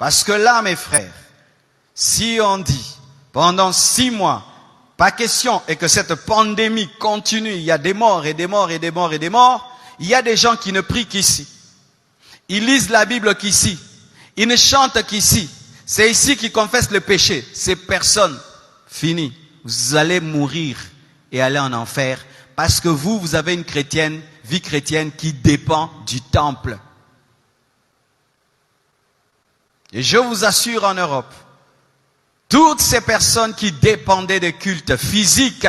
Parce que là, mes frères, si on dit pendant 6 mois, pas question, et que cette pandémie continue, il y a des morts et des morts et des morts et des morts, il y a des gens qui ne prient qu'ici. Ils lisent la Bible qu'ici. Ils ne chantent qu'ici. C'est ici qu'ils confessent le péché. Ces personnes, fini. Vous allez mourir et aller en enfer parce que vous avez une vie chrétienne qui dépend du temple. Et je vous assure en Europe, toutes ces personnes qui dépendaient des cultes physiques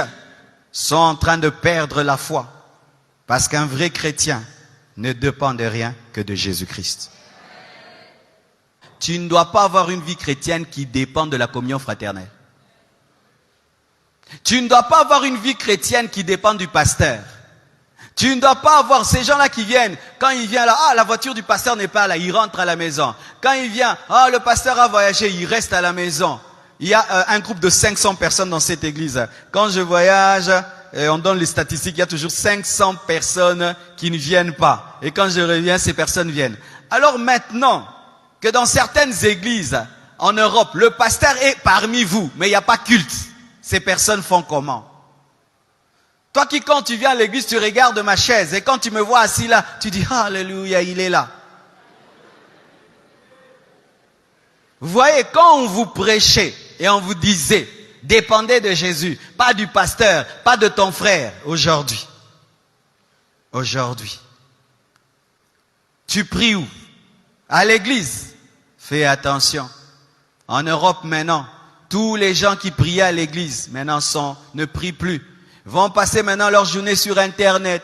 sont en train de perdre la foi. Parce qu'un vrai chrétien ne dépend de rien que de Jésus-Christ. Tu ne dois pas avoir une vie chrétienne qui dépend de la communion fraternelle. Tu ne dois pas avoir une vie chrétienne qui dépend du pasteur. Tu ne dois pas avoir ces gens-là qui viennent, quand il vient là, la voiture du pasteur n'est pas là, il rentre à la maison. Quand il vient, le pasteur a voyagé, il reste à la maison. Il y a un groupe de 500 personnes dans cette église. Quand je voyage, et on donne les statistiques, il y a toujours 500 personnes qui ne viennent pas. Et quand je reviens, ces personnes viennent. Alors maintenant, que dans certaines églises en Europe, le pasteur est parmi vous, mais il n'y a pas culte. Ces personnes font comment? Toi qui, quand tu viens à l'église, tu regardes ma chaise, et quand tu me vois assis là, tu dis, alléluia, il est là. Vous voyez, quand on vous prêchait, et on vous disait, dépendez de Jésus, pas du pasteur, pas de ton frère, aujourd'hui. Aujourd'hui. Tu pries où? À l'église. Fais attention. En Europe maintenant, tous les gens qui priaient à l'église, maintenant ne prient plus. Vont passer maintenant leur journée sur Internet.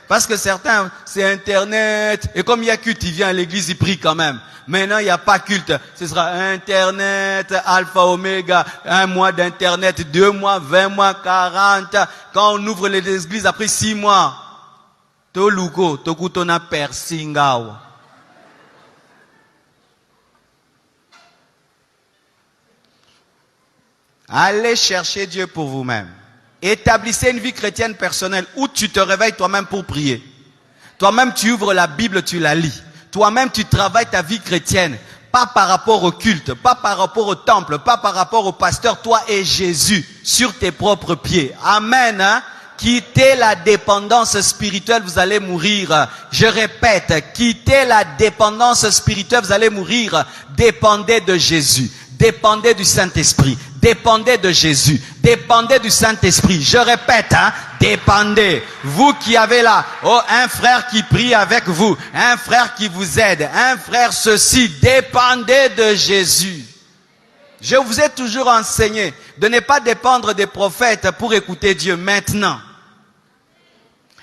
Parce que certains, c'est Internet. Et comme il y a culte, ils viennent à l'église, ils prient quand même. Maintenant, il n'y a pas culte. Ce sera Internet, Alpha, Oméga, 1 mois d'Internet, 2 mois, 20 mois, 40. Quand on ouvre les églises après 6 mois, Toluko, Tokutona Persingao. Allez chercher Dieu pour vous-même. Établissez une vie chrétienne personnelle où tu te réveilles toi-même pour prier. Toi-même, tu ouvres la Bible, tu la lis. Toi-même, tu travailles ta vie chrétienne. Pas par rapport au culte, pas par rapport au temple, pas par rapport au pasteur. Toi et Jésus sur tes propres pieds. Amen. Hein? Quittez la dépendance spirituelle, vous allez mourir. Je répète, quittez la dépendance spirituelle, vous allez mourir. Dépendez de Jésus. Dépendez du Saint-Esprit. Dépendez de Jésus. Dépendez du Saint-Esprit. Je répète, dépendez. Vous qui avez là, un frère qui prie avec vous, un frère qui vous aide, un frère ceci, dépendez de Jésus. Je vous ai toujours enseigné de ne pas dépendre des prophètes pour écouter Dieu maintenant.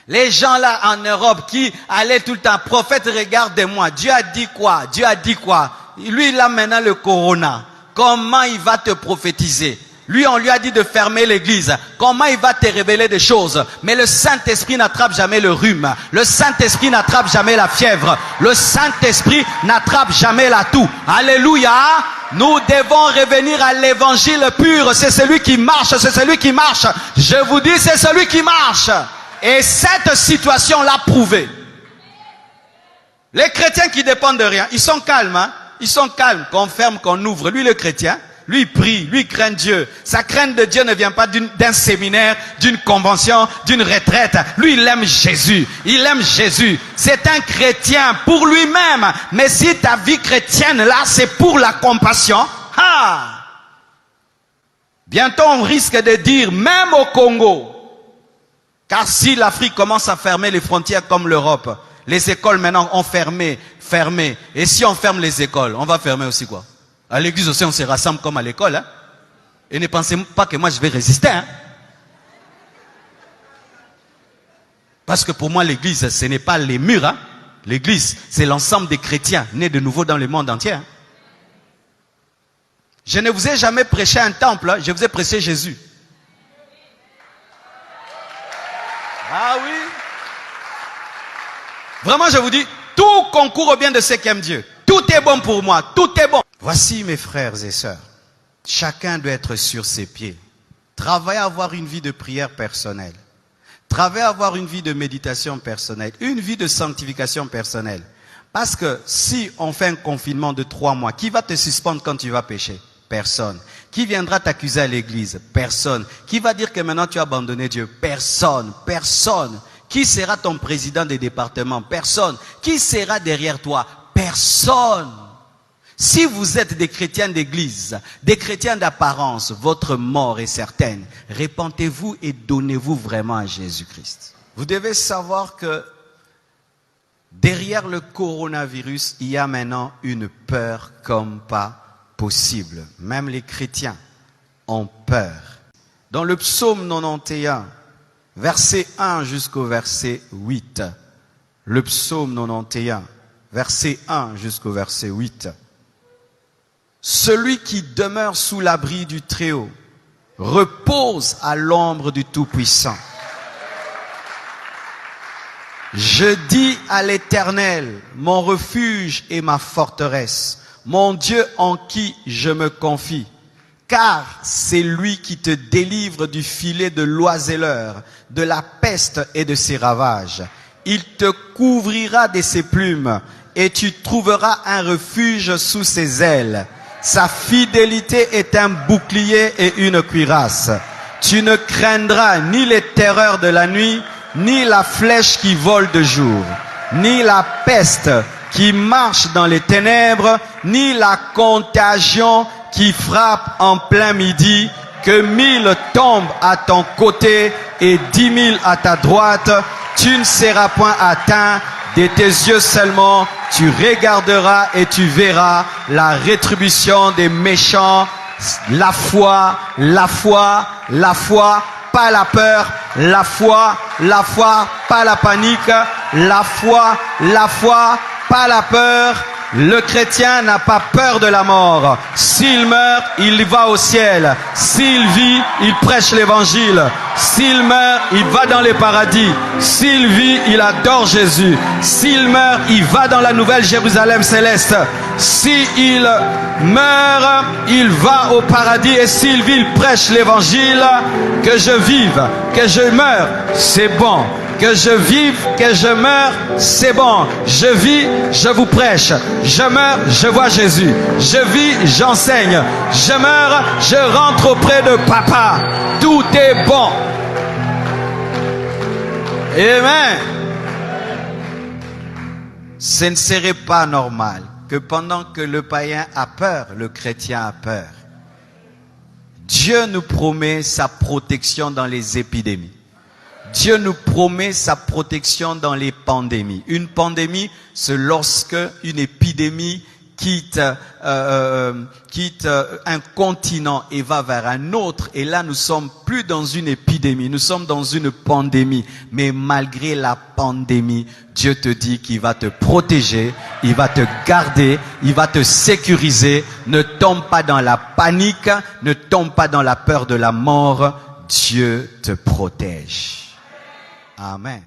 Les gens là en Europe qui allaient tout le temps, prophète, regardez-moi, Dieu a dit quoi? Dieu a dit quoi? Lui, il a maintenant le corona. Comment il va te prophétiser? Lui, on lui a dit de fermer l'église. Comment il va te révéler des choses? Mais le Saint-Esprit n'attrape jamais le rhume. Le Saint-Esprit n'attrape jamais la fièvre. Le Saint-Esprit n'attrape jamais la toux. Alléluia! Nous devons revenir à l'évangile pur. C'est celui qui marche, c'est celui qui marche. Je vous dis, c'est celui qui marche. Et cette situation l'a prouvé. Les chrétiens qui dépendent de rien, ils sont calmes, hein? Ils sont calmes, qu'on ferme, qu'on ouvre. Lui, le chrétien, lui, il prie, lui, il craint Dieu. Sa crainte de Dieu ne vient pas d'un séminaire, d'une convention, d'une retraite. Lui, il aime Jésus. Il aime Jésus. C'est un chrétien pour lui-même. Mais si ta vie chrétienne, là, c'est pour la compassion, bientôt, on risque de dire, même au Congo, car si l'Afrique commence à fermer les frontières comme l'Europe, les écoles maintenant ont fermé. Et si on ferme les écoles, on va fermer aussi quoi? À l'église aussi, on se rassemble comme à l'école. Hein? Et ne pensez pas que moi je vais résister. Hein? Parce que pour moi, l'église, ce n'est pas les murs. Hein? L'église, c'est l'ensemble des chrétiens nés de nouveau dans le monde entier. Hein? Je ne vous ai jamais prêché un temple, hein? Je vous ai prêché Jésus. Ah oui. Vraiment, je vous dis, tout concourt au bien de ceux qui aiment Dieu. Tout est bon pour moi, tout est bon. Voici mes frères et sœurs. Chacun doit être sur ses pieds. Travaillez à avoir une vie de prière personnelle. Travaillez à avoir une vie de méditation personnelle. Une vie de sanctification personnelle. Parce que si on fait un confinement de 3 mois, qui va te suspendre quand tu vas pécher? Personne. Qui viendra t'accuser à l'église? Personne. Qui va dire que maintenant tu as abandonné Dieu? Personne. Personne. Qui sera ton président des départements? Personne. Qui sera derrière toi? Personne. Si vous êtes des chrétiens d'église, des chrétiens d'apparence, votre mort est certaine. Repentez-vous et donnez-vous vraiment à Jésus-Christ. Vous devez savoir que derrière le coronavirus, il y a maintenant une peur comme pas possible. Même les chrétiens ont peur. Dans le psaume 91, verset 1 jusqu'au verset 8. Le psaume 91, verset 1 jusqu'au verset 8. Celui qui demeure sous l'abri du Très-Haut repose à l'ombre du Tout-Puissant. Je dis à l'Éternel, mon refuge et ma forteresse, mon Dieu en qui je me confie. Car c'est lui qui te délivre du filet de l'oiseleur, de la peste et de ses ravages. Il te couvrira de ses plumes et tu trouveras un refuge sous ses ailes. Sa fidélité est un bouclier et une cuirasse. Tu ne craindras ni les terreurs de la nuit, ni la flèche qui vole de jour, ni la peste qui marche dans les ténèbres, ni la contagion qui frappe en plein midi. Que 1000 tombent à ton côté et 10 000 à ta droite, tu ne seras point atteint. De tes yeux seulement, tu regarderas et tu verras la rétribution des méchants. La foi, la foi, la foi, pas la peur, la foi, pas la panique, la foi, pas la peur. Le chrétien n'a pas peur de la mort. S'il meurt, il va au ciel. S'il vit, il prêche l'évangile. S'il meurt, il va dans les paradis. S'il vit, il adore Jésus. S'il meurt, il va dans la nouvelle Jérusalem céleste. S'il meurt, il va au paradis. Et s'il vit, il prêche l'évangile. Que je vive, que je meure, c'est bon. Que je vive, que je meure, c'est bon. Je vis, je vous prêche. Je meurs, je vois Jésus. Je vis, j'enseigne. Je meurs, je rentre auprès de Papa. Tout est bon. Amen. Ce ne serait pas normal que pendant que le païen a peur, le chrétien a peur. Dieu nous promet sa protection dans les épidémies. Dieu nous promet sa protection dans les pandémies. Une pandémie, c'est lorsque une épidémie quitte un continent et va vers un autre. Et là, nous sommes plus dans une épidémie, nous sommes dans une pandémie. Mais malgré la pandémie, Dieu te dit qu'il va te protéger, il va te garder, il va te sécuriser. Ne tombe pas dans la panique, ne tombe pas dans la peur de la mort. Dieu te protège. Amen.